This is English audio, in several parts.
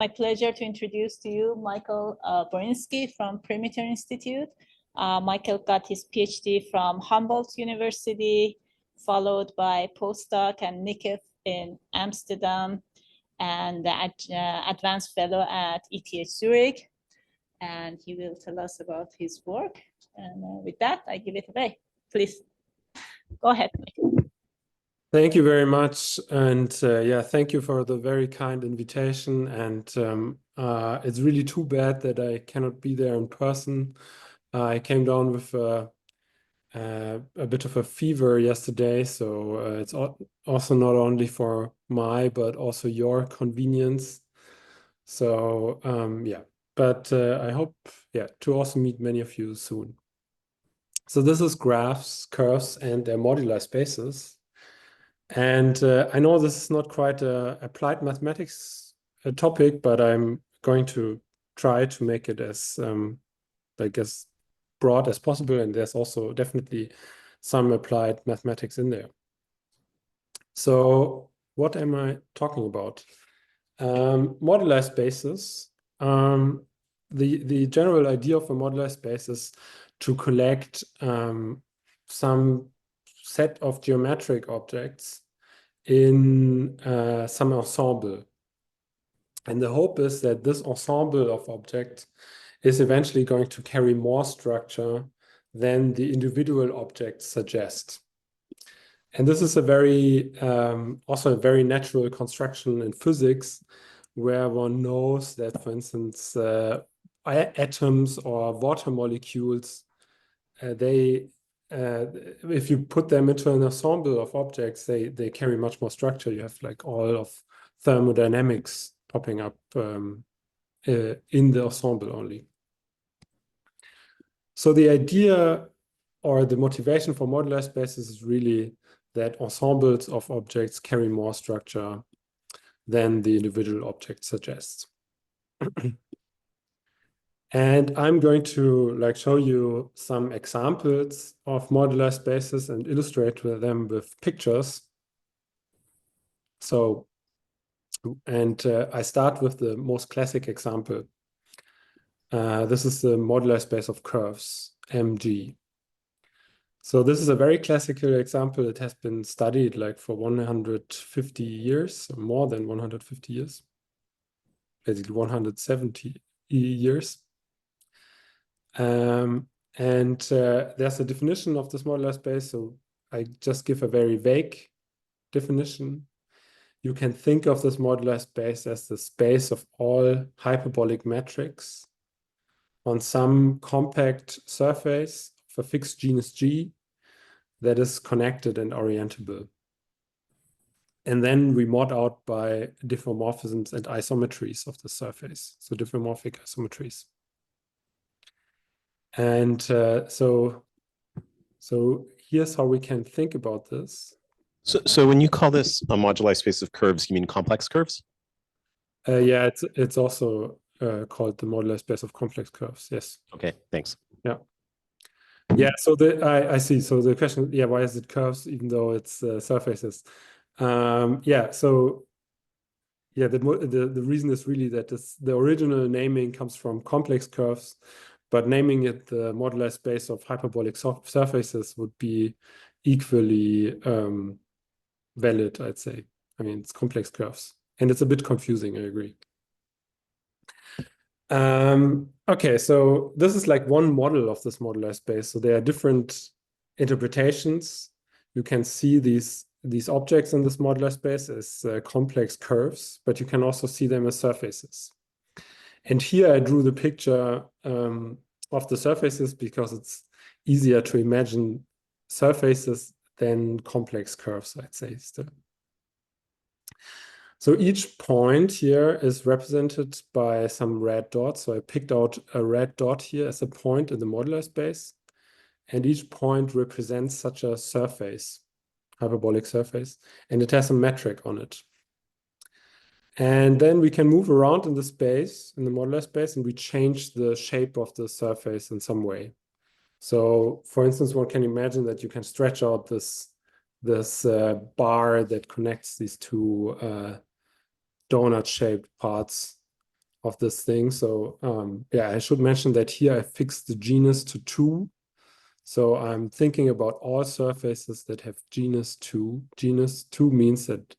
My pleasure to introduce to you Michael Borinsky from Perimeter Institute. Michael got his PhD from Humboldt University, followed by postdoc and NICEF in Amsterdam, and the advanced fellow at ETH Zurich. And he will tell us about his work. And with that, I give it away. Please, go ahead, Michael. Thank you very much. And yeah, thank you for the very kind invitation. And it's really too bad that I cannot be there in person. I came down with a bit of a fever yesterday. So it's also not only for my, but also your convenience. So yeah, but I hope, yeah, to also meet many of you soon. So this is graphs, curves, and their modular spaces. And I know this is not quite a applied mathematics topic, but I'm going to try to make it as like as broad as possible. And there's also definitely some applied mathematics in there. So what am I talking about? Modular spaces. The general idea of a modular space is to collect some set of geometric objects in some ensemble. And the hope is that this ensemble of objects is eventually going to carry more structure than the individual objects suggest. And this is a very, also a very natural construction in physics, where one knows that, for instance, atoms or water molecules, if you put them into an ensemble of objects, they carry much more structure. You have like all of thermodynamics popping up in the ensemble only. So the idea or the motivation for modular spaces is really that ensembles of objects carry more structure than the individual object suggests. And I'm going to like show you some examples of modular spaces and illustrate them with pictures. So, and I start with the most classic example. This is the modular space of curves, MG. So this is a very classical example. It has been studied like for 150 years, or more than 150 years, basically 170 years. And there's a definition of this modular space. So I just give a very vague definition. You can think of this modular space as the space of all hyperbolic metrics on some compact surface of a fixed genus G that is connected and orientable. And then we mod out by diffeomorphisms and isometries of the surface, so diffeomorphic isometries. And so here's how we can think about this. So when you call this a moduli space of curves, you mean complex curves? Yeah, it's also called the modular space of complex curves. Yes. Okay, thanks. Yeah. Yeah. So I see. So the question, yeah, why is it curves even though it's surfaces? Yeah. So yeah, the reason is really that the original naming comes from complex curves, but naming it the modular space of hyperbolic surfaces would be equally valid, I'd say. I mean, it's complex curves, and it's a bit confusing, I agree. Okay, so this is like one model of this modular space. So there are different interpretations. You can see these objects in this modular space as complex curves, but you can also see them as surfaces. And here I drew the picture of the surfaces because it's easier to imagine surfaces than complex curves, I'd say still. So each point here is represented by some red dots. So I picked out a red dot here as a point in the modular space. And each point represents such a surface, hyperbolic surface, and it has a metric on it. And then we can move around in the space, in the modular space, and we change the shape of the surface in some way. So for instance, one can imagine that you can stretch out this bar that connects these two donut-shaped parts this thing. So yeah, I should mention that here I fixed the genus to 2. So I'm thinking about all surfaces that have genus 2. Genus 2 means that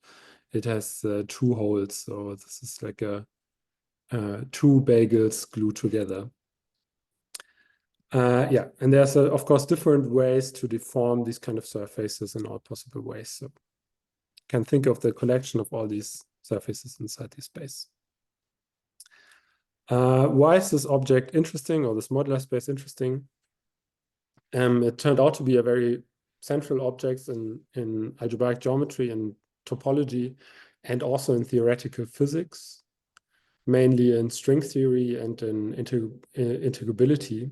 it has 2 holes. So this is like a 2 bagels glued together. Yeah, and there's of course different ways to deform these kind of surfaces in all possible ways. So you can think of the collection of all these surfaces inside the space. Why is this object interesting, or this modular space interesting? It turned out to be a very central object in algebraic geometry and topology, and also in theoretical physics, mainly in string theory and in integrability,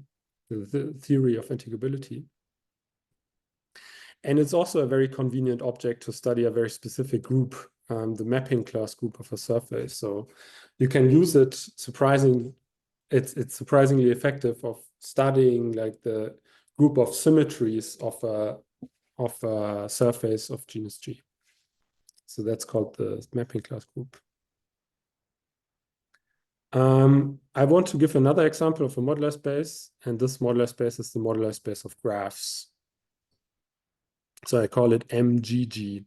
the theory of integrability. And it's also a very convenient object to study a very specific group, the mapping class group of a surface. So you can use it it's surprisingly effective of studying like the group of symmetries of a surface of genus G. So that's called the mapping class group. I want to give another example of a modular space, and this modular space is the modular space of graphs. So I call it MGG.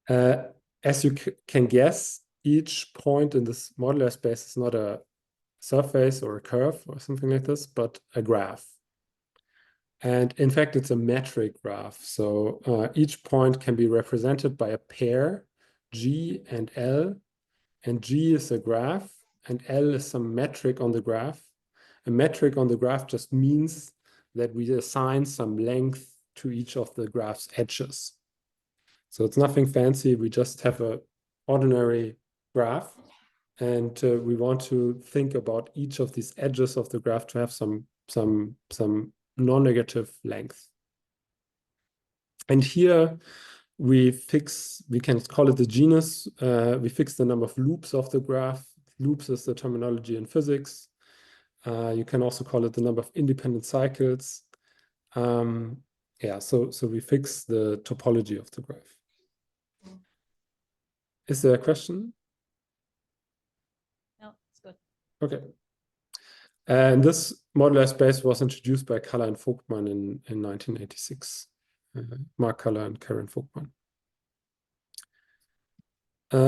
As you can guess, each point in this modular space is not a surface or a curve or something like this, but a graph. And in fact, it's a metric graph. So each point can be represented by a pair, G and L. And G is a graph, and L is some metric on the graph. A metric on the graph just means that we assign some length to each of the graph's edges. So it's nothing fancy. We just have an ordinary graph, and we want to think about each of these edges of the graph to have some non-negative length. And here we can call it the genus. We fix the number of loops of the graph. Loops is the terminology in physics. You can also call it the number of independent cycles. Yeah, so we fix the topology of the graph. Is there a question? No, it's good. Okay. And this modular space was introduced by Kaller and Vogtmann in 1986. Mark Kaller and Karen Vogtmann.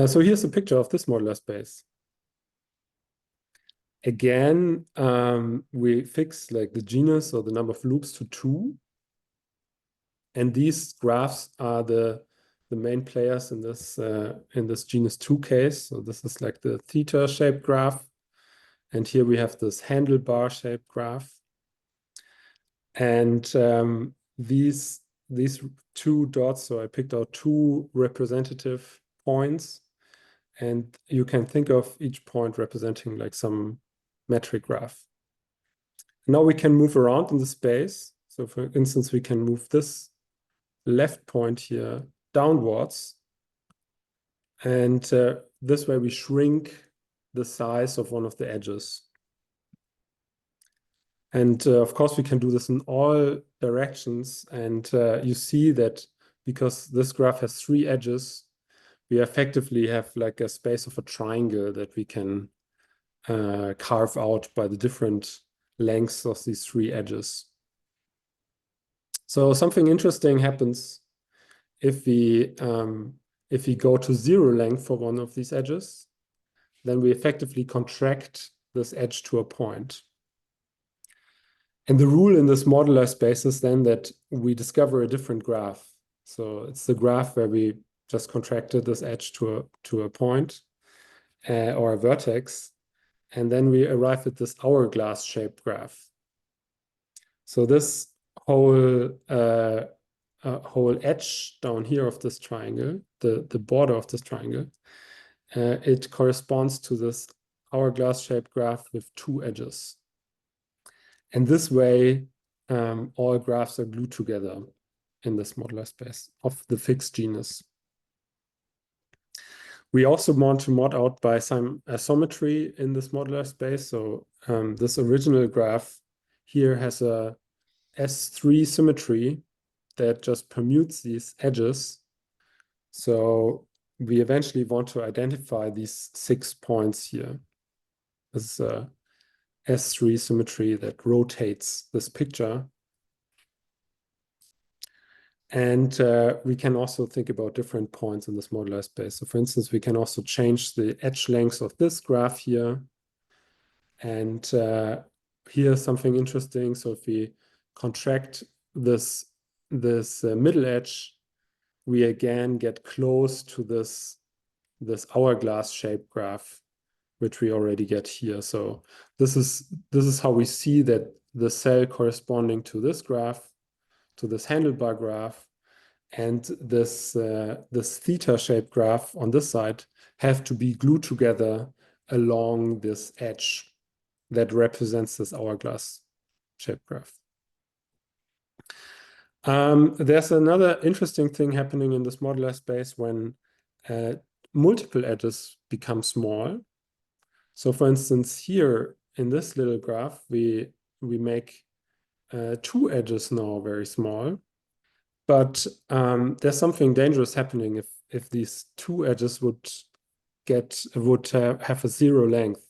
So here's a picture of this modular space. Again, we fix like the genus or the number of loops to 2. And these graphs are the main players in this genus 2 case. So this is like the theta-shaped graph. And here we have this handlebar-shaped graph. And these 2 dots, so I picked out 2 representative points. And you can think of each point representing like some metric graph. Now we can move around in the space. So for instance, we can move this left point here downwards. And this way we shrink the size of one of the edges. And of course, we can do this in all directions. And you see that because this graph has 3 edges, we effectively have like a space of a triangle that we can carve out by the different lengths of these 3 edges. So something interesting happens if we go to 0 length for one of these edges, then we effectively contract this edge to a point. And the rule in this modular space is then that we discover a different graph. So it's the graph where we just contracted this edge to a point or a vertex. And then we arrive at this hourglass-shaped graph. So this whole edge down here of this triangle, the border of this triangle, it corresponds to this hourglass-shaped graph with 2 edges. And this way, all graphs are glued together in this modular space of the fixed genus. We also want to mod out by some isometry in this modular space. So this original graph here has a S3 symmetry that just permutes these edges. So we eventually want to identify these 6 points here. This is S3 symmetry that rotates this picture. And we can also think about different points in this moduli space. So for instance, we can also change the edge length of this graph here. And here's something interesting. So if we contract this middle edge, we again get close to this hourglass shaped graph, which we already get here. So this is how we see that the cell corresponding to this graph, to this handlebar graph, and this theta-shaped graph on this side have to be glued together along this edge that represents this hourglass-shaped graph. There's another interesting thing happening in this modular space when multiple edges become small. So for instance, here in this little graph, we make 2 edges now very small. But there's something dangerous happening if these 2 edges would have a 0 length.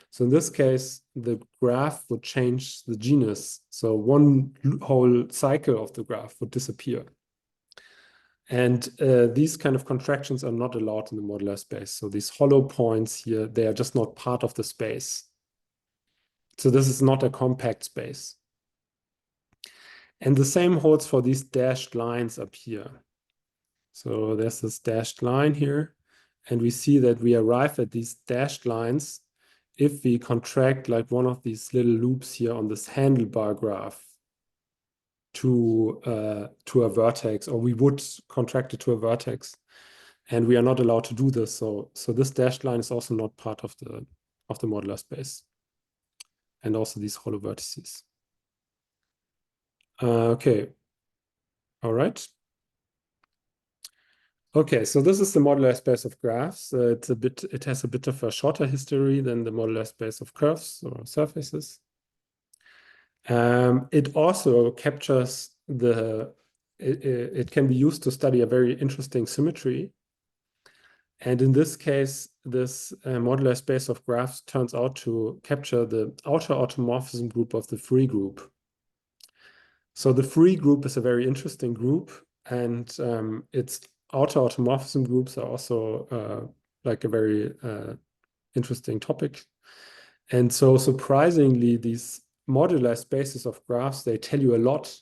So in this case, the graph would change the genus. So one whole cycle of the graph would disappear. And these kind of contractions are not allowed in the modular space. So these hollow points here, they are just not part of the space. So this is not a compact space. And the same holds for these dashed lines up here. So there's this dashed line here. And we see that we arrive at these dashed lines if we contract like one of these little loops here on this handlebar graph to a vertex, or we would contract it to a vertex. And we are not allowed to do this. So this dashed line is also not part of the modular space. And also these hollow vertices. Okay. All right. Okay, so this is the modular space of graphs. It has a bit of a shorter history than the modular space of curves or surfaces. It also captures it can be used to study a very interesting symmetry. And in this case, this modular space of graphs turns out to capture the outer automorphism group of the free group. So the free group is a very interesting group, and its outer automorphism groups are also like a very interesting topic. And so surprisingly, these modular spaces of graphs, they tell you a lot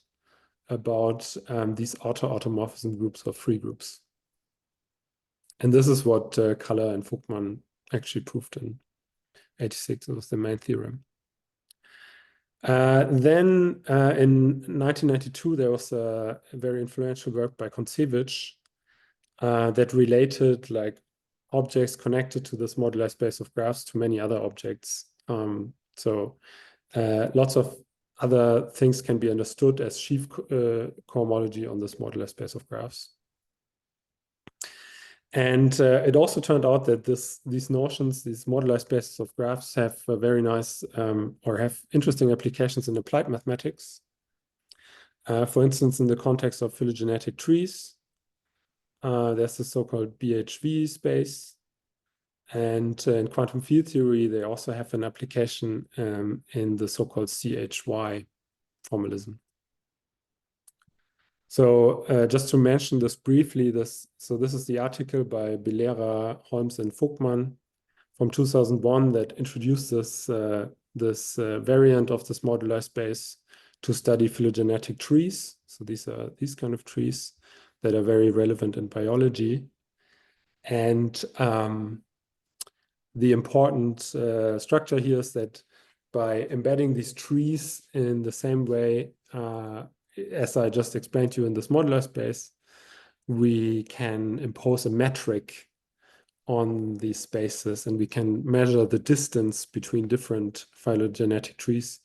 about these outer automorphism groups or free groups. And this is what Kaller and Vogtmann actually proved in 86. It was the main theorem. Then in 1992, there was a very influential work by Kontsevich that related like objects connected to this modular space of graphs to many other objects. So lots of other things can be understood as sheaf cohomology on this modular space of graphs. And it also turned out that these notions, these modular spaces of graphs, have a very nice or have interesting applications in applied mathematics. For instance, in the context of phylogenetic trees, there's the so-called BHV space. And in quantum field theory, they also have an application in the so-called CHY formalism. So just to mention this briefly, this is the article by Bilera, Holmes, and Vogtmann from 2001 that introduced this variant of this modular space to study phylogenetic trees. So these are these kind of trees that are very relevant in biology. And the important structure here is that by embedding these trees in the same way as I just explained to you in this modular space, we can impose a metric on these spaces, and we can measure the distance between different phylogenetic trees.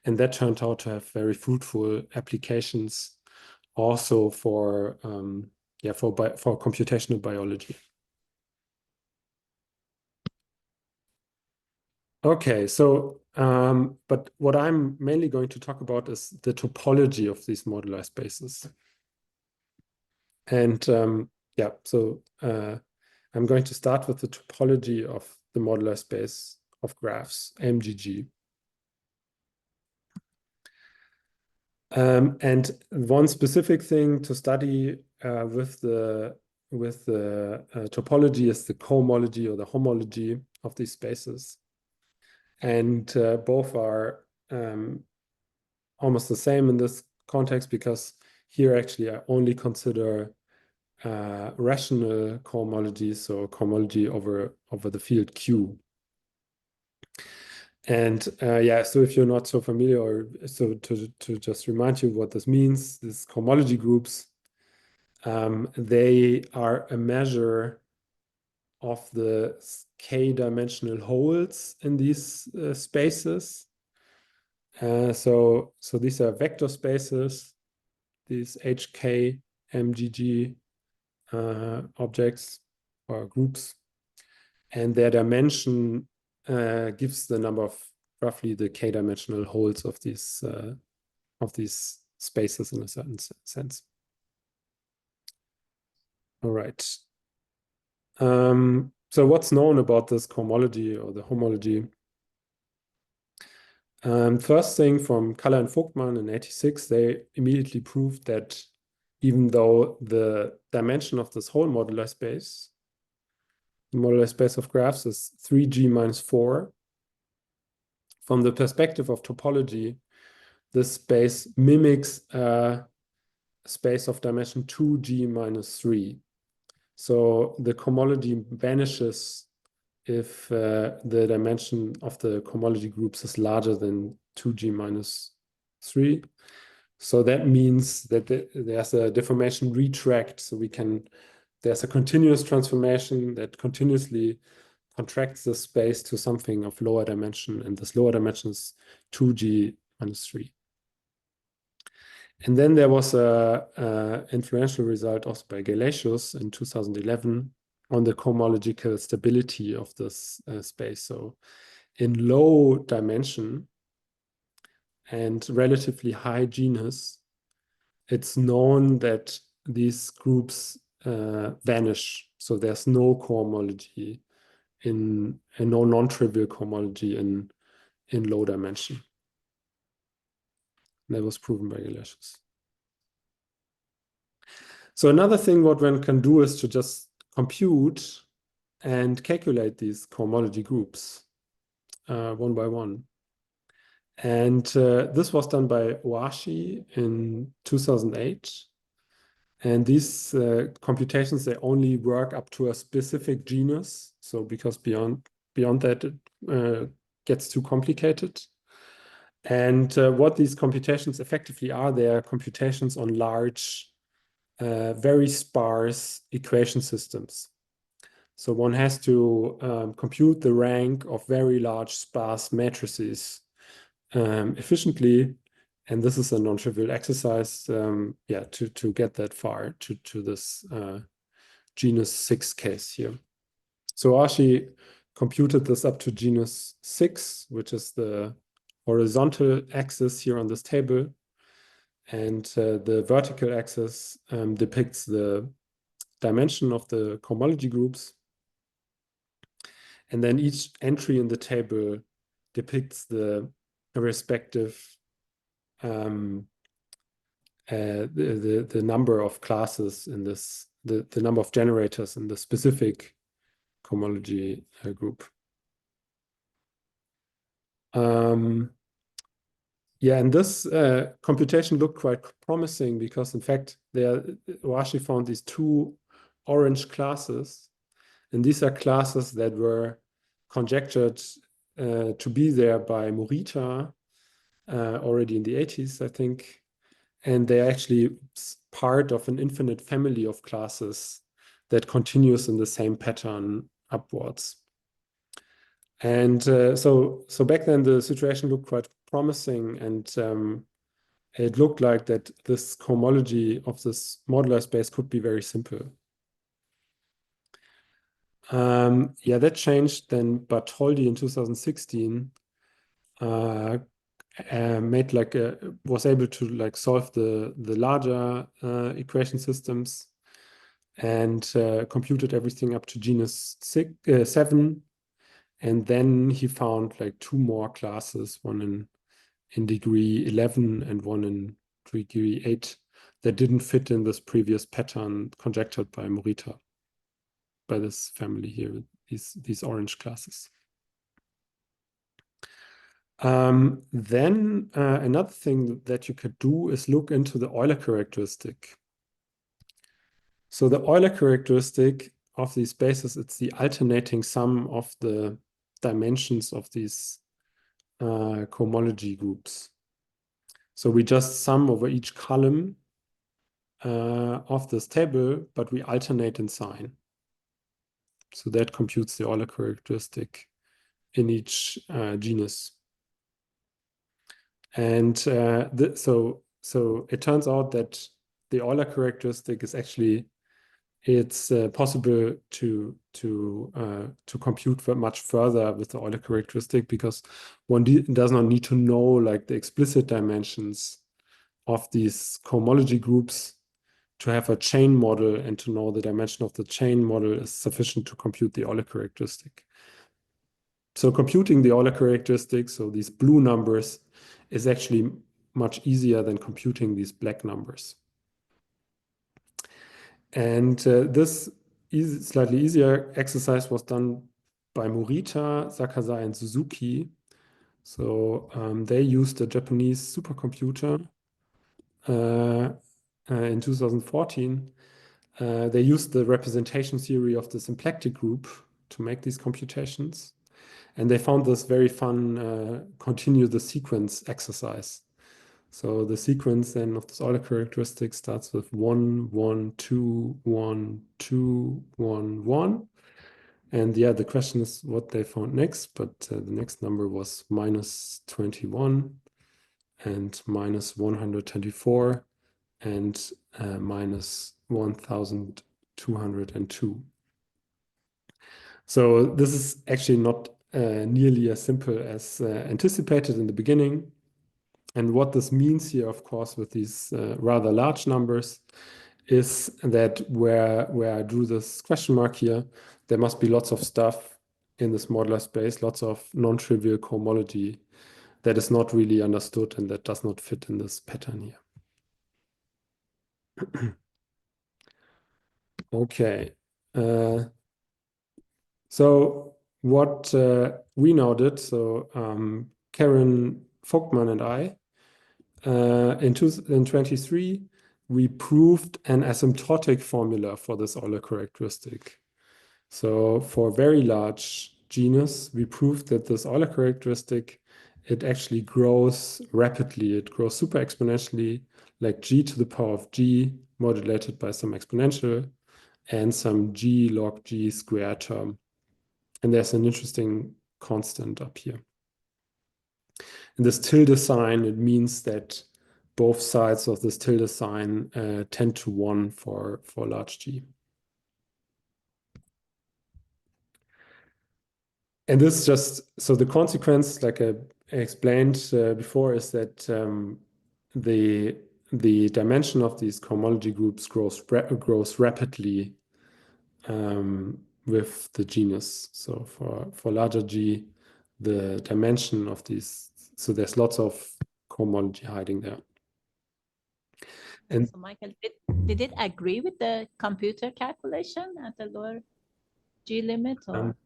And that turned out to have very fruitful applications also for computational biology. Okay, so but what I'm mainly going to talk about is the topology of these modular spaces. And I'm going to start with the topology of the modular space of graphs, MGG. And one specific thing to study with the topology is the cohomology or the homology of these spaces. And both are almost the same in this context, because here actually I only consider rational cohomology, so cohomology over the field Q. And yeah, so if you're not so familiar, or so to just remind you what this means, these cohomology groups, they are a measure of the k-dimensional holes in these spaces. So these are vector spaces, these HK, MGG objects or groups, and their dimension gives the number of roughly the k-dimensional holes of these spaces in a certain sense. All right. So what's known about this cohomology or the homology? First thing, from Kaller and Vogtmann in '86, they immediately proved that even though the dimension of this whole modular space, the modular space of graphs, is 3G minus 4, from the perspective of topology, this space mimics a space of dimension 2G minus 3. So the cohomology vanishes if the dimension of the cohomology groups is larger than 2G minus 3. So that means that there's a deformation retract. So there's a continuous transformation that continuously contracts the space to something of lower dimension, and this lower dimension is 2G minus 3. And then there was a influential result also by Galatius in 2011 on the cohomological stability of this space. So in low dimension and relatively high genus, it's known that these groups vanish. So there's no cohomology no non-trivial cohomology in low dimension. That was proven by Galatius. So another thing what one can do is to just compute and calculate these cohomology groups one by one. And this was done by Oashi in 2008. And these computations, they only work up to a specific genus. So because beyond that, it gets too complicated. And what these computations effectively are, they are computations on large, very sparse equation systems. So one has to compute the rank of very large sparse matrices efficiently. And this is a non-trivial exercise, yeah, to get that far to this genus 6 case here. So Oashi computed this up to genus 6, which is the horizontal axis here on this table. And the vertical axis depicts the dimension of the cohomology groups. And then each entry in the table depicts the respective the number of classes in this, the number of generators in the specific cohomology group. Yeah, and this computation looked quite promising because, in fact, Oashi found these 2 orange classes, and these are classes that were conjectured to be there by Morita already in the 80s, I think. And they're actually part of an infinite family of classes that continues in the same pattern upwards. And so back then the situation looked quite promising, and it looked like that this cohomology of this modular space could be very simple. Yeah, that changed then. Bartholdi in 2016 was able to solve the larger equation systems, and computed everything up to genus 7. And then he found like 2 more classes, one in degree 11 and one in degree 8, that didn't fit in this previous pattern conjectured by Morita, by this family here, these orange classes. Then another thing that you could do is look into the Euler characteristic. So the Euler characteristic of these spaces, it's the alternating sum of the dimensions of these cohomology groups. So we just sum over each column of this table, but we alternate in sign. So that computes the Euler characteristic in each genus. And so it turns out that the Euler characteristic is actually, it's possible to compute much further with the Euler characteristic, because one does not need to know like the explicit dimensions of these cohomology groups to have a chain model, and to know the dimension of the chain model is sufficient to compute the Euler characteristic. So computing the Euler characteristic, so these blue numbers, is actually much easier than computing these black numbers. And this slightly easier exercise was done by Morita, Sakazai, and Suzuki. So they used a Japanese supercomputer in 2014. They used the representation theory of the symplectic group to make these computations. And they found this very fun continue the sequence exercise. So the sequence then of this Euler characteristic starts with 1, 1, 2, 1, 2, 1, 1. And yeah, the question is what they found next, but the next number was -21 and -124 and -1202. So this is actually not nearly as simple as anticipated in the beginning. And what this means here, of course, with these rather large numbers, is that where I drew this question mark here, there must be lots of stuff in this modular space, lots of non-trivial cohomology that is not really understood and that does not fit in this pattern here. Okay. So what we now did, so Karen Vogtman and I, in 2023, we proved an asymptotic formula for this Euler characteristic. So for very large genus, we proved that this Euler characteristic, it actually grows rapidly. It grows super exponentially, like g to the power of g modulated by some exponential and some g log g squared term. And there's an interesting constant up here. And this tilde sign, it means that both sides of this tilde sign tend to 1 for large G. And this just, so the consequence, like I explained before, is that the dimension of these cohomology groups grows rapidly with the genus. So for larger G, the dimension of these, so there's lots of cohomology hiding there. And so Michael, did it agree with the computer calculation at the lower G limit? Or?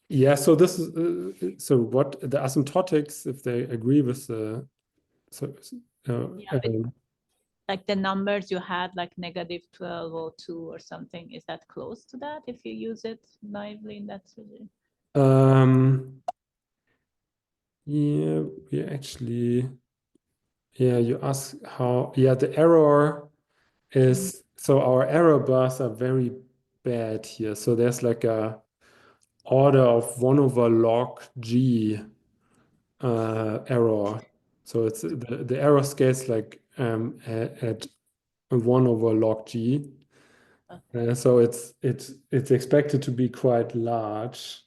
Yeah, so this is so what the asymptotics, if they agree with the like the numbers you had, like -12 or 2 or something, is that close to that if you use it naively in that situation? Yeah, we actually, yeah, you ask how, yeah, the error is, so our error bars are very bad here. So there's like a order of 1 over log G error. So it's the error scales like at 1 over log G. So it's expected to be quite large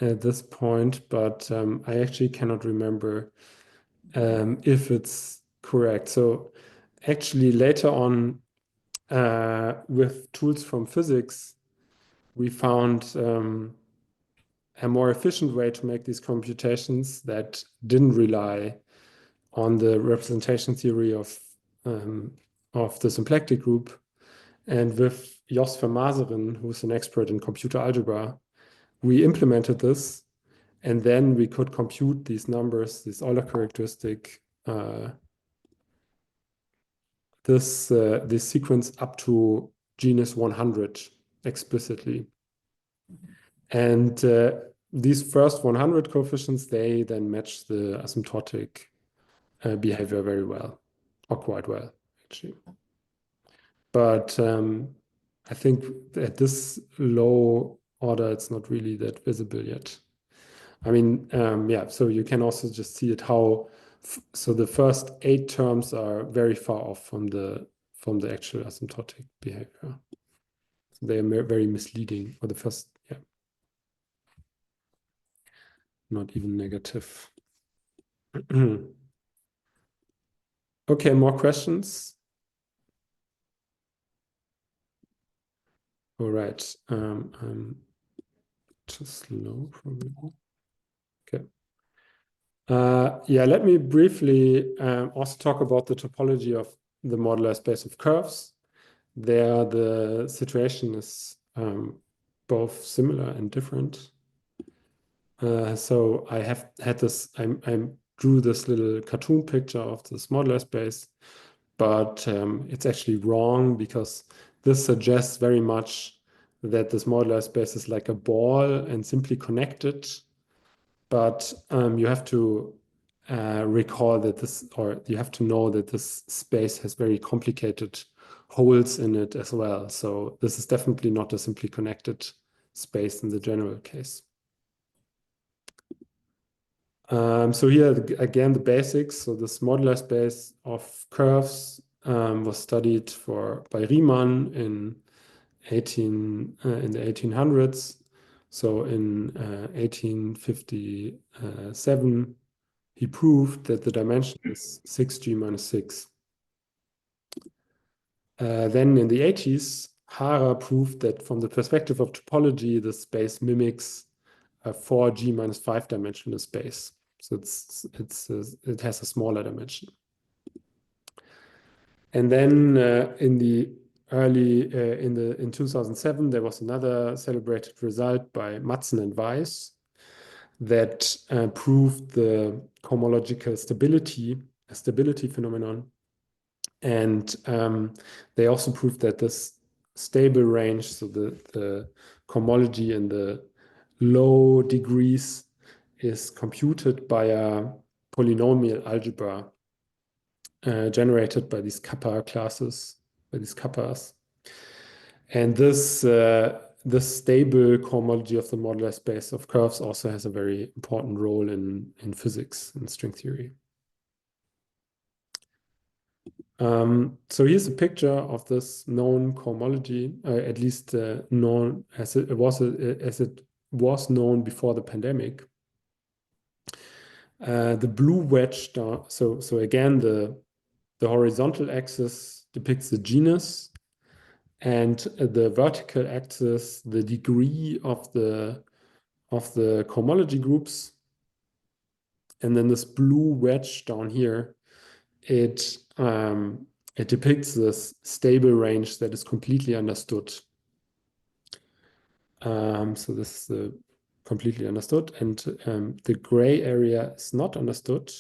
at this point, but I actually cannot remember if it's correct. So actually later on, with tools from physics, we found a more efficient way to make these computations that didn't rely on the representation theory of the symplectic group. And with Jos Vermaseren, who's an expert in computer algebra, we implemented this, and then we could compute these numbers, this Euler characteristic, this sequence up to genus 100 explicitly. And these first 100 coefficients, they then match the asymptotic behavior very well, or quite well, actually. But I think at this low order, it's not really that visible yet. I mean, yeah, so you can also just see it how, so the first 8 terms are very far off from the actual asymptotic behavior. So they are very misleading, or the first, yeah. Not even negative. Okay, more questions? All right. I'm too slow probably. Okay. Yeah, let me briefly also talk about the topology of the modular space of curves. There, the situation is both similar and different. So I have had this, I drew this little cartoon picture of this modular space, but it's actually wrong because this suggests very much that this modular space is like a ball and simply connected. But you have to recall that this, or you have to know that this space has very complicated holes in it as well. So this is definitely not a simply connected space in the general case. So here again, the basics. So this modular space of curves was studied by Riemann in the 1800s. So in 1857, he proved that the dimension is 6G minus 6. Then in the 80s, Hara proved that from the perspective of topology, the space mimics a 4G minus 5 dimensional space. So it has a smaller dimension. And then in 2007, there was another celebrated result by Madsen and Weiss that proved the cohomological stability phenomenon. And they also proved that this stable range, so the cohomology in the low degrees, is computed by a polynomial algebra generated by these kappa classes, by these kappas. And this stable cohomology of the modular space of curves also has a very important role in physics and string theory. So here's a picture of this known cohomology, at least known as it was known before the pandemic. The blue wedge down, so again, the horizontal axis depicts the genus, and the vertical axis, the degree of the cohomology groups. And then this blue wedge down here, it depicts this stable range that is completely understood. So this is completely understood, and the gray area is not understood.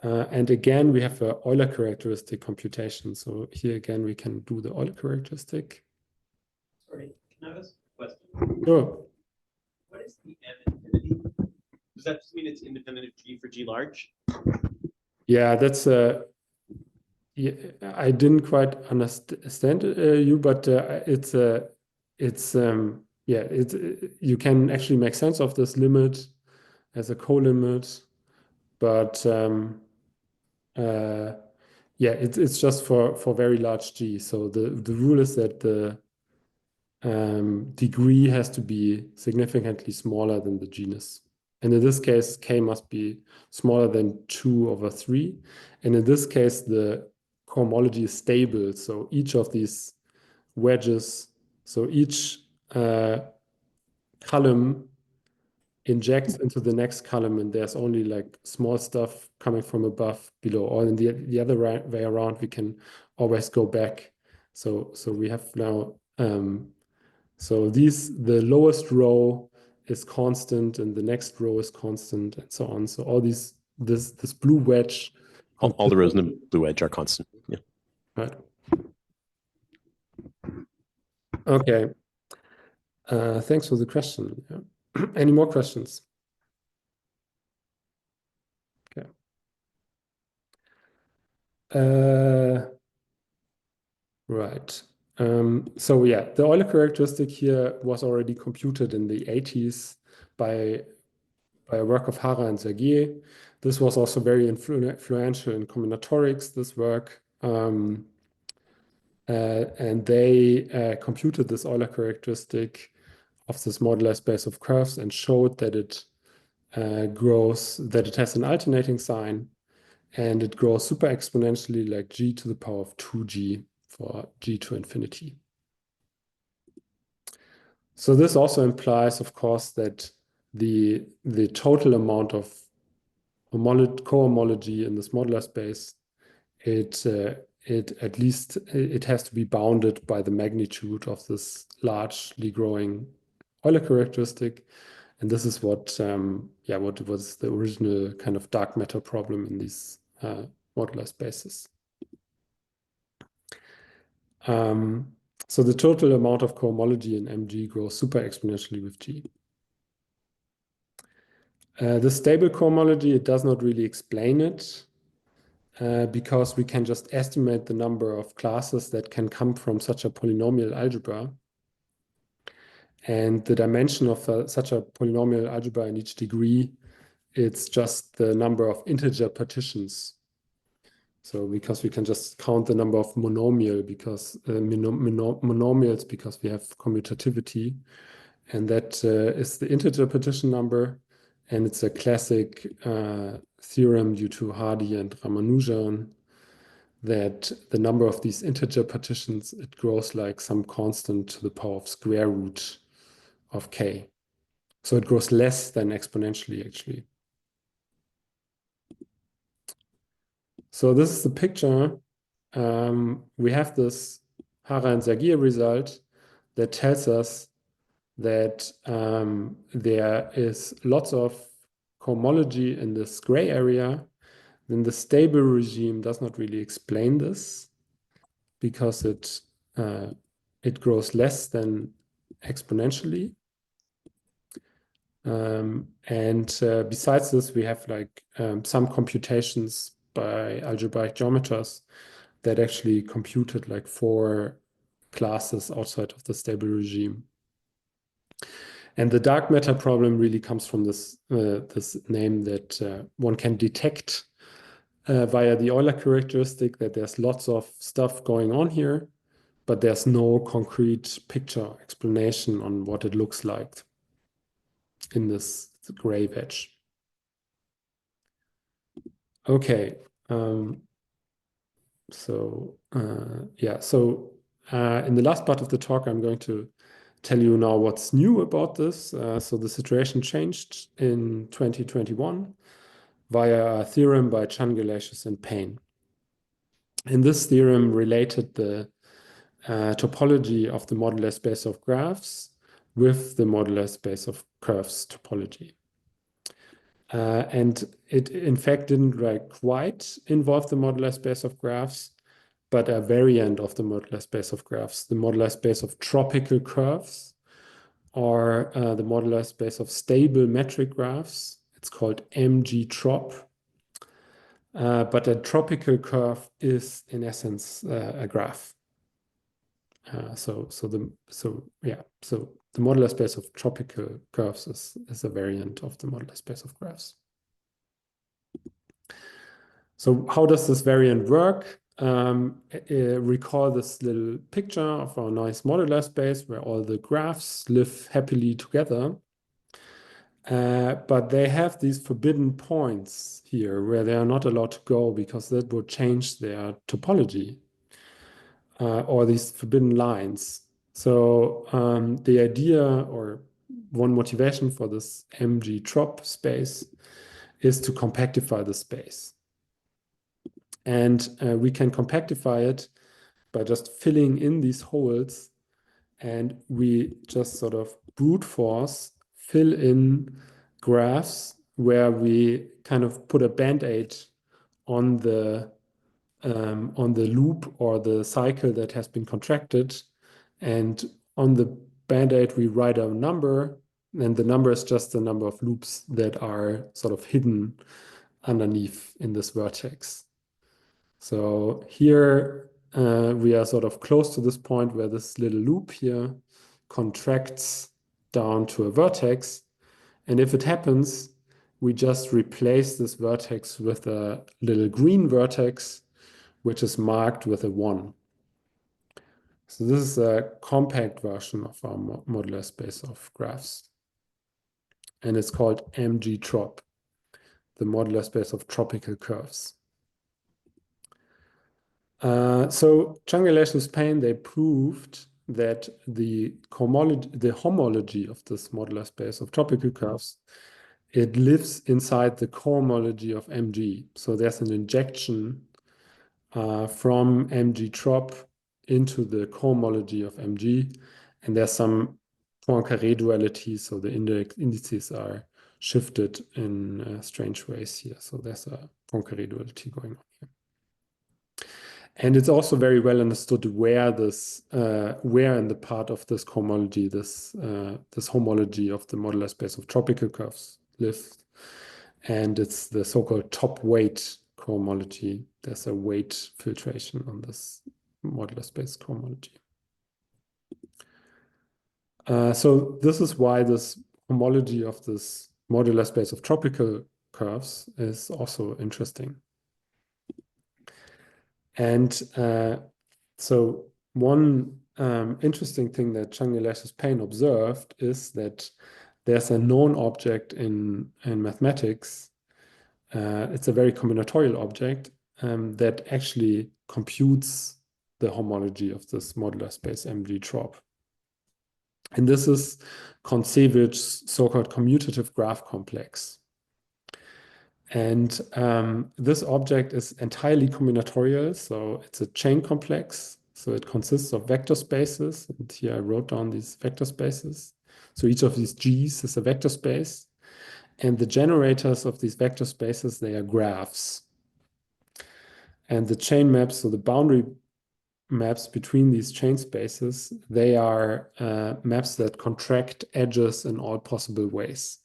And again, we have an Euler characteristic computation. So here again, we can do the Euler characteristic. Sorry, can I ask a question? Sure. What is the M infinity? Does that just mean it's independent of G for G large? Yeah, that's yeah, I didn't quite understand you, but you can actually make sense of this limit as a co-limit, but yeah, it's just for very large G. So the rule is that the degree has to be significantly smaller than the genus. And in this case, K must be smaller than 2/3. And in this case, the cohomology is stable. So each of these wedges, so each column injects into the next column, and there's only like small stuff coming from above, below, or in the other way around, we can always go back. So we have now, so the lowest row is constant, and the next row is constant, and so on. So all this blue wedge. All the rows in the blue edge are constant. Yeah. Right. Okay. Thanks for the question. Yeah. Any more questions? Okay. Right. So yeah, the Euler characteristic here was already computed in the 80s by a work of Hara and Serge. This was also very influential in combinatorics, this work. And they computed this Euler characteristic of this modular space of curves and showed that it grows, that it has an alternating sign, and it grows super exponentially, like g to the power of 2g for g to infinity. So this also implies, of course, that the total amount of cohomology in this modular space, it at least it has to be bounded by the magnitude of this largely growing Euler characteristic, and this is what what was the original kind of dark matter problem in these modular spaces. So the total amount of cohomology in MG grows super exponentially with G. The stable cohomology, it does not really explain it because we can just estimate the number of classes that can come from such a polynomial algebra. And the dimension of such a polynomial algebra in each degree, it's just the number of integer partitions. So because we can just count the number of monomials because we have commutativity, and that is the integer partition number, and it's a classic theorem due to Hardy and Ramanujan that the number of these integer partitions, it grows like some constant to the power of square root of k. So it grows less than exponentially, actually. So this is the picture. We have this Hara and Serge result that tells us that there is lots of cohomology in this gray area. Then the stable regime does not really explain this because it grows less than exponentially. Besides this, we have like some computations by algebraic geometers that actually computed like 4 classes outside of the stable regime. And the dark matter problem really comes from this name that one can detect via the Euler characteristic that there's lots of stuff going on here, but there's no concrete picture explanation on what it looks like in this gray wedge. Okay. So in the last part of the talk, I'm going to tell you now what's new about this. So the situation changed in 2021 via a theorem by Chan, Galasius, and Payne. And this theorem related the topology of the modular space of graphs with the modular space of curves topology. And it, in fact, didn't like quite involve the modular space of graphs, but a variant of the modular space of graphs, the modular space of tropical curves, or the modular space of stable metric graphs. It's called MG-trop. But a tropical curve is, in essence, a graph. So the modular space of tropical curves is a variant of the modular space of graphs. So how does this variant work? Recall this little picture of our nice modular space where all the graphs live happily together. But they have these forbidden points here where they are not allowed to go because that would change their topology, or these forbidden lines. So the idea, or one motivation for this MG trop space, is to compactify the space. And we can compactify it by just filling in these holes, and we just sort of brute force fill in graphs where we kind of put a band-aid on the loop or the cycle that has been contracted, and on the band-aid we write a number, and the number is just the number of loops that are sort of hidden underneath in this vertex. So here we are sort of close to this point where this little loop here contracts down to a vertex. And if it happens, we just replace this vertex with a little green vertex, which is marked with a 1. So this is a compact version of our modular space of graphs. And it's called MG trop, the modular space of tropical curves. So Zhang Relations Spain, they proved that the homology of this modular space of tropical curves, it lives inside the cohomology of MG. So there's an injection from MG trop into the cohomology of MG, and there's some Poincaré duality, so the indices are shifted in strange ways here. So there's a Poincaré duality going on here. And it's also very well understood where this, where in the part of this cohomology, this homology of the modular space of tropical curves lives. And it's the so-called top weight cohomology. There's a weight filtration on this modular space cohomology. So this is why this homology of this modular space of tropical curves is also interesting. And so one interesting thing that Zhang Relations Spain observed is that there's a known object in mathematics. It's a very combinatorial object that actually computes the homology of this modular space MG trop. And this is Koncevich's so-called commutative graph complex. And this object is entirely combinatorial, so it's a chain complex. So it consists of vector spaces, and here I wrote down these vector spaces. So each of these G's is a vector space, and the generators of these vector spaces, they are graphs. And the chain maps, so the boundary maps between these chain spaces, they are maps that contract edges in all possible ways.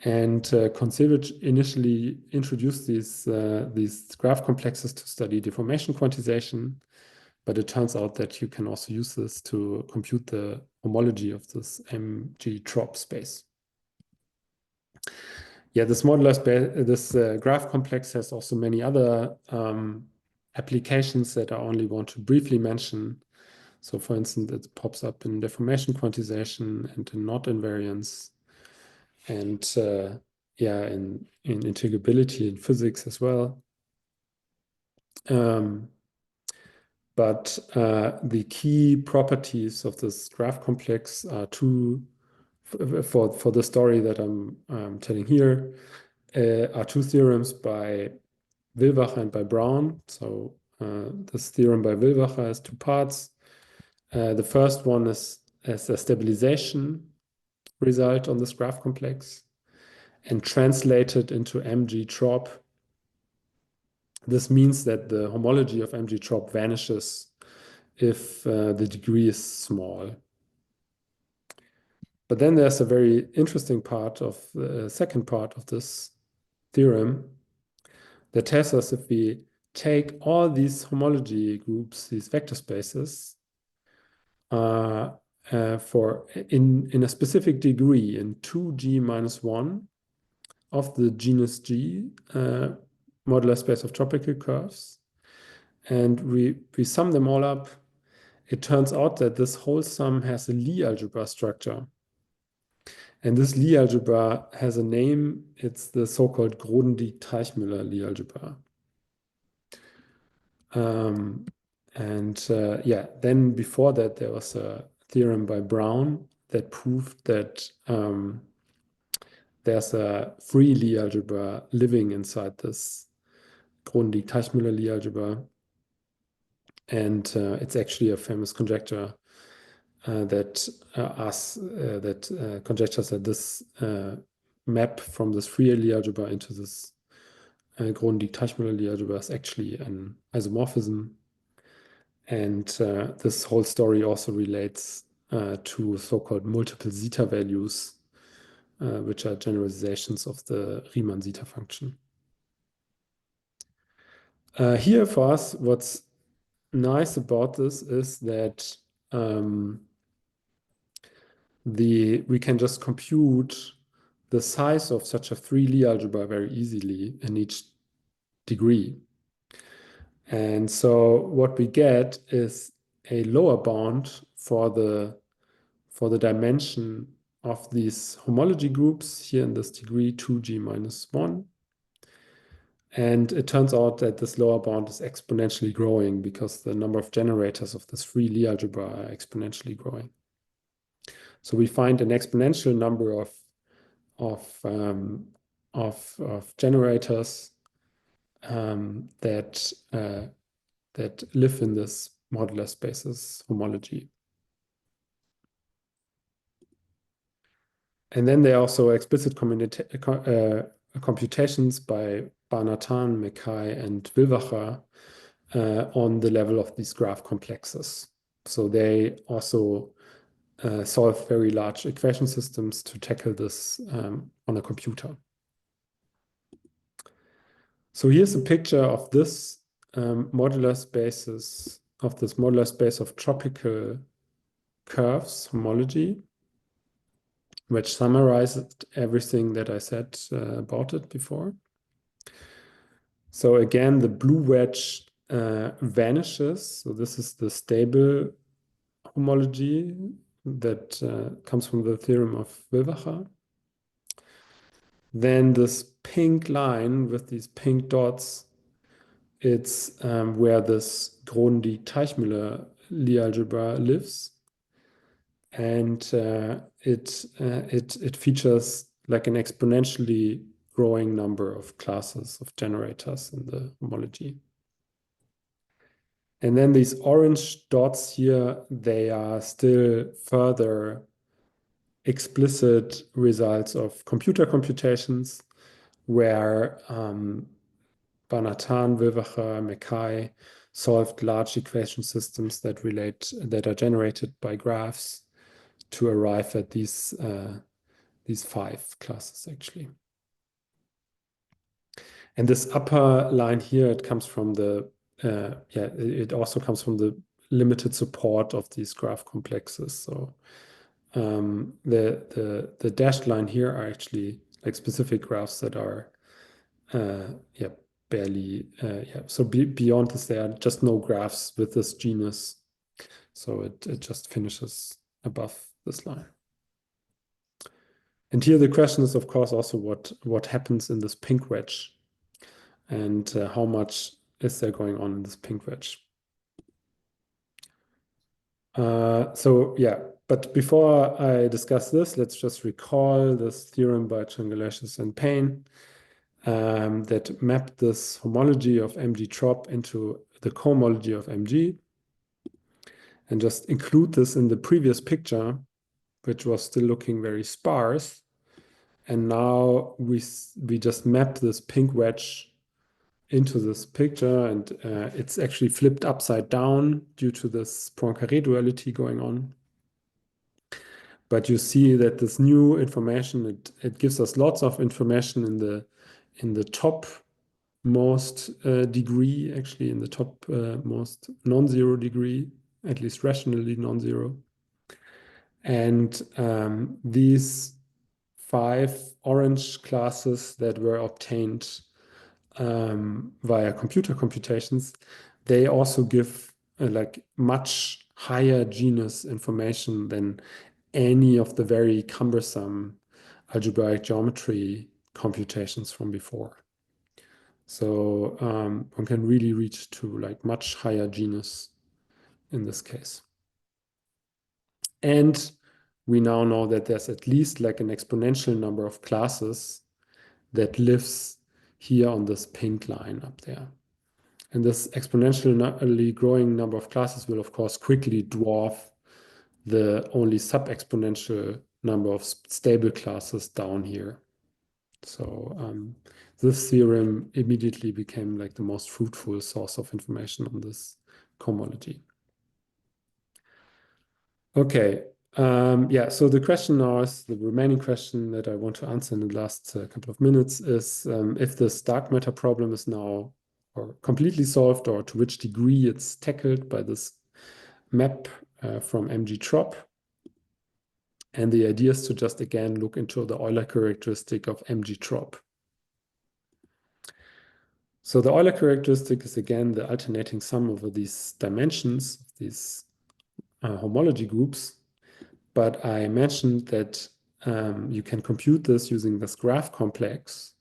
And Koncevich initially introduced these graph complexes to study deformation quantization, but it turns out that you can also use this to compute the homology of this MG trop space. Yeah, this modular space, this graph complex has also many other applications that I only want to briefly mention. So for instance, it pops up in deformation quantization and in knot invariance, and yeah, in integrability in physics as well. But the key properties of this graph complex are two, for the story that I'm telling here, are two theorems by Willwacher and by Brown. So this theorem by Willwacher has two parts. The first one is as a stabilization result on this graph complex and translated into MG trop. This means that the homology of MG trop vanishes if the degree is small. But then there's a very interesting part of the second part of this theorem that tells us if we take all these homology groups, these vector spaces, for in a specific degree in 2G minus 1 of the genus G modular space of tropical curves, and we sum them all up, it turns out that this whole sum has a Lie algebra structure. And this Lie algebra has a name. It's the so-called Grothendieck-Teichmüller Lie algebra. Yeah, then before that, there was a theorem by Brown that proved that there's a free Lie algebra living inside this Grothendieck-Teichmüller Lie algebra. And it's actually a famous conjecture that conjectures that this map from this free Lie algebra into this Grothendieck-Teichmüller Lie algebra is actually an isomorphism. And this whole story also relates to so-called multiple zeta values, which are generalizations of the Riemann zeta function. Here for us, what's nice about this is that we can just compute the size of such a free Lie algebra very easily in each degree. And so what we get is a lower bound for the dimension of these homology groups here in this degree 2g minus 1. And it turns out that this lower bound is exponentially growing because the number of generators of this free Lie algebra are exponentially growing. So we find an exponential number of generators that live in this modular spaces homology. And then there are also explicit computations by Barnatan, Mackay, and Wilwacher on the level of these graph complexes. So they also solve very large equation systems to tackle this on a computer. So here's a picture of this modular spaces, of this modular space of tropical curves homology, which summarized everything that I said about it before. So again, the blue wedge vanishes. So this is the stable homology that comes from the theorem of Wilwacher. Then this pink line with these pink dots, it's where this Grothendieck-Teichmüller Lie algebra lives. And it features like an exponentially growing number of classes of generators in the homology. And then these orange dots here, they are still further explicit results of computer computations where Barnatan, Wilwacher, Mackay solved large equation systems that are generated by graphs to arrive at these 5 classes actually. And this upper line here, it comes from the it also comes from the limited support of these graph complexes. So the dashed line here are actually like specific graphs that are barely so beyond this there are just no graphs with this genus. So it just finishes above this line. And here the question is, of course, also what happens in this pink wedge and how much is there going on in this pink wedge. So yeah, but before I discuss this, let's just recall this theorem by Triangulations and Payne that mapped this homology of MG trop into the cohomology of MG, and just include this in the previous picture, which was still looking very sparse. And now we just map this pink wedge into this picture, and it's actually flipped upside down due to this Poincaré duality going on. But you see that this new information, it gives us lots of information in the top most degree, actually in the top most non-zero degree, at least rationally non-zero. And these 5 orange classes that were obtained via computer computations, they also give like much higher genus information than any of the very cumbersome algebraic geometry computations from before. So one can really reach to like much higher genus in this case. And we now know that there's at least like an exponential number of classes that lives here on this pink line up there. And this exponentially growing number of classes will, of course, quickly dwarf the only sub-exponential number of stable classes down here. So this theorem immediately became like the most fruitful source of information on this cohomology. Okay, yeah, so the question now is, the remaining question that I want to answer in the last couple of minutes is if this dark matter problem is now or completely solved, or to which degree it's tackled by this map from MG-trop. And the idea is to just again look into the Euler characteristic of MG-trop. So the Euler characteristic is again the alternating sum over these dimensions, these homology groups. But I mentioned that you can compute this using this graph complex.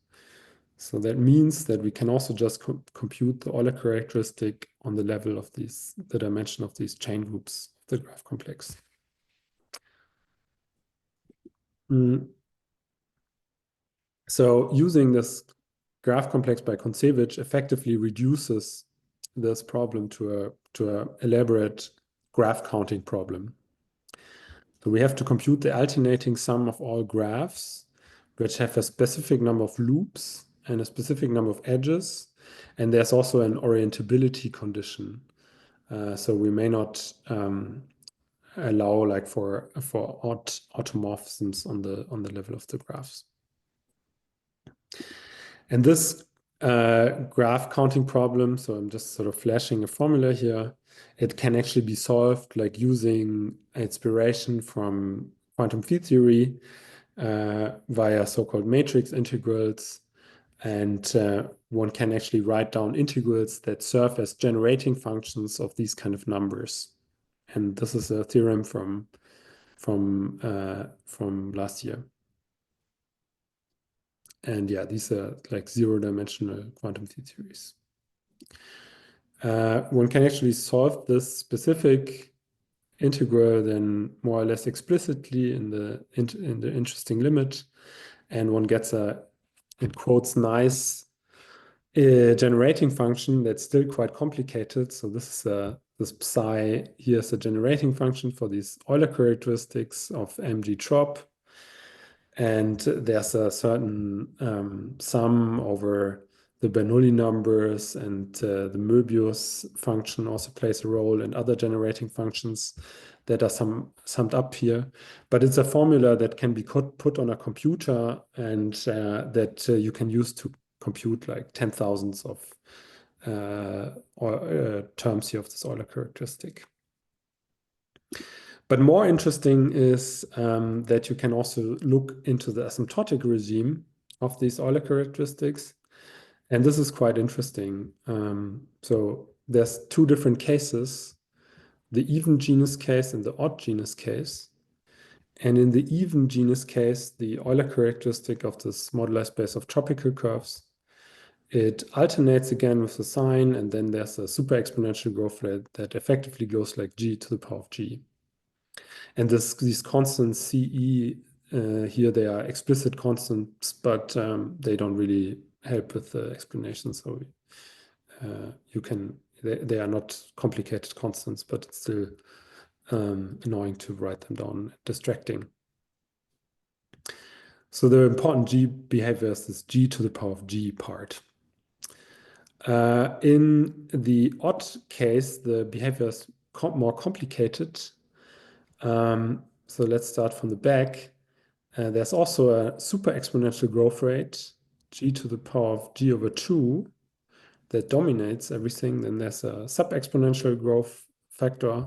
So that means that we can also just compute the Euler characteristic on the level of these, the dimension of these chain groups of the graph complex. So using this graph complex by Kontsevich effectively reduces this problem to a elaborate graph counting problem. So we have to compute the alternating sum of all graphs, which have a specific number of loops and a specific number of edges. And there's also an orientability condition. So we may not allow like for odd automorphisms on the level of the graphs. And this graph counting problem, so I'm just sort of flashing a formula here, it can actually be solved like using inspiration from quantum field theory via so-called matrix integrals. And one can actually write down integrals that serve as generating functions of these kind of numbers. And this is a theorem from last year. And yeah, these are like zero-dimensional quantum field theories. One can actually solve this specific integral then more or less explicitly in the interesting limit, and one gets a, in quotes, nice generating function that's still quite complicated. So this is this psi here is a generating function for these Euler characteristics of MG-trop. And there's a certain sum over the Bernoulli numbers, and the Möbius function also plays a role, and other generating functions that are summed up here. But it's a formula that can be put on a computer, and that you can use to compute like 10,000s of terms here of this Euler characteristic. But more interesting is that you can also look into the asymptotic regime of these Euler characteristics. And this is quite interesting. So there's two different cases, the even genus case and the odd genus case. And in the even genus case, the Euler characteristic of this moduli space of tropical curves, it alternates again with the sign, and then there's a super exponential growth rate that effectively goes like g to the power of g. And these constants CE here, they are explicit constants, but they don't really help with the explanation. So they are not complicated constants, but it's still annoying to write them down, distracting. So the important G behavior is this G to the power of G part. In the odd case, the behavior is more complicated. So let's start from the back. There's also a super exponential growth rate, G to the power of G over 2, that dominates everything. Then there's a sub-exponential growth factor,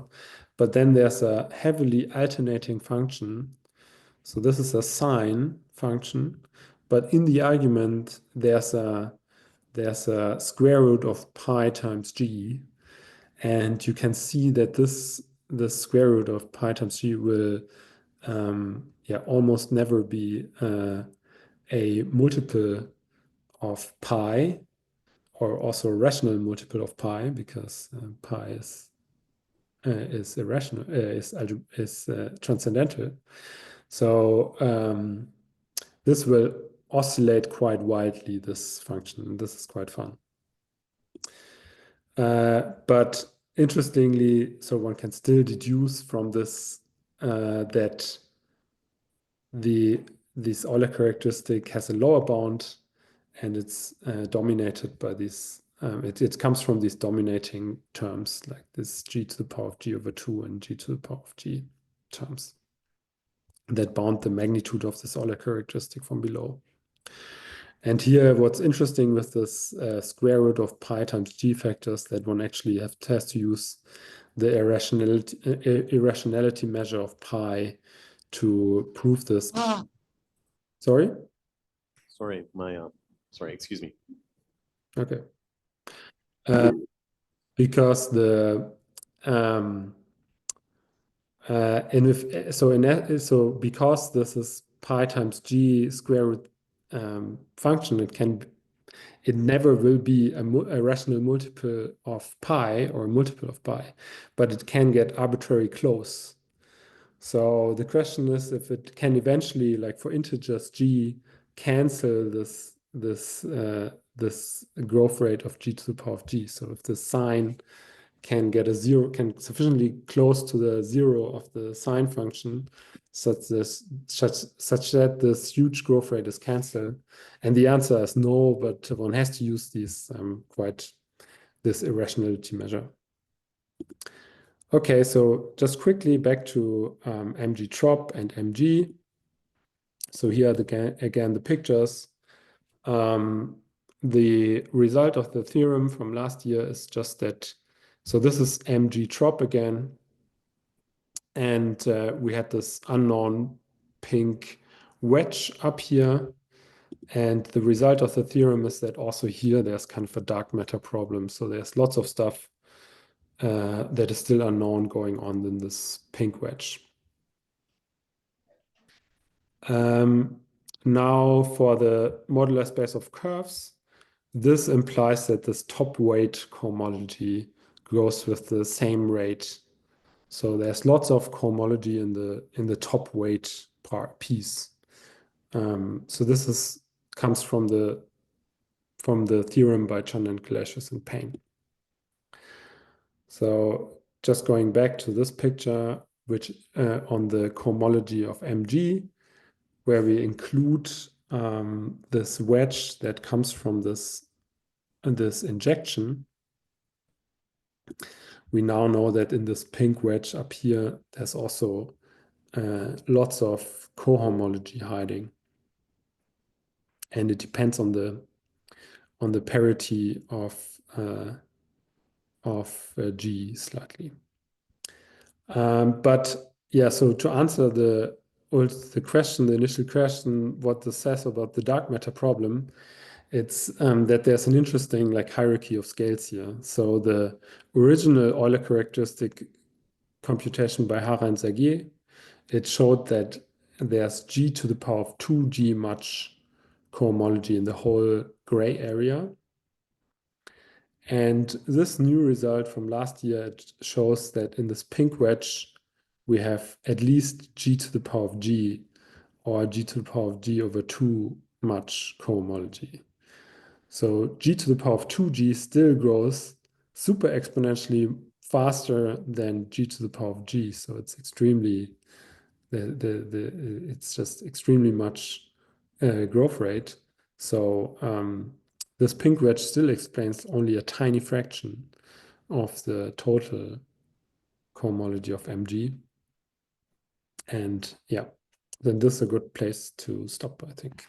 but then there's a heavily alternating function. So this is a sine function, but in the argument, there's a square root of pi times g, and you can see that this square root of pi times g will yeah, almost never be a multiple of pi, or also a rational multiple of pi, because pi is irrational, is transcendental. So this will oscillate quite widely, this function, and this is quite fun. But interestingly, so one can still deduce from this that this Euler characteristic has a lower bound, and it's dominated by these. It comes from these dominating terms, like this g to the power of g over 2 and g to the power of g terms that bound the magnitude of this Euler characteristic from below. And here, what's interesting with this square root of pi times g factors, that one actually has to use the irrationality measure of pi to prove this. Sorry? Sorry, sorry, excuse me. Okay. Because the because this is pi times g square root function, it never will be a rational multiple of pi or a multiple of pi, but it can get arbitrarily close. So the question is if it can eventually, like for integers g, cancel this growth rate of g to the power of g. So if the sign can get a zero, can sufficiently close to the zero of the sine function, such that this huge growth rate is cancelled. And the answer is no, but one has to use this irrationality measure. Okay, so just quickly back to mg trop and mg. So here are again the pictures. The result of the theorem from last year is just that. So this is mg trop again. And we had this unknown pink wedge up here. And the result of the theorem is that also here there's kind of a dark matter problem. So there's lots of stuff that is still unknown going on in this pink wedge. Now for the modular space of curves, this implies that this top weight cohomology grows with the same rate. So there's lots of cohomology in the top weight piece. So this comes from the theorem by Chan and Glacius and Payne. So just going back to this picture, which on the cohomology of mg, where we include this wedge that comes from this injection. We now know that in this pink wedge up here, there's also lots of cohomology hiding, and it depends on the parity of G slightly. But yeah, so to answer the initial question, what this says about the dark matter problem, it's that there's an interesting hierarchy of scales here. So the original Euler characteristic computation by Hara and Serge, it showed that there's g to the power of 2g much cohomology in the whole gray area. And this new result from last year, it shows that in this pink wedge, we have at least g to the power of g, or g to the power of g over 2 much cohomology. So g to the power of 2g still grows super exponentially faster than g to the power of g. So it's extremely, it's just extremely much growth rate. So this pink wedge still explains only a tiny fraction of the total cohomology of mg. And yeah, then this is a good place to stop, I think.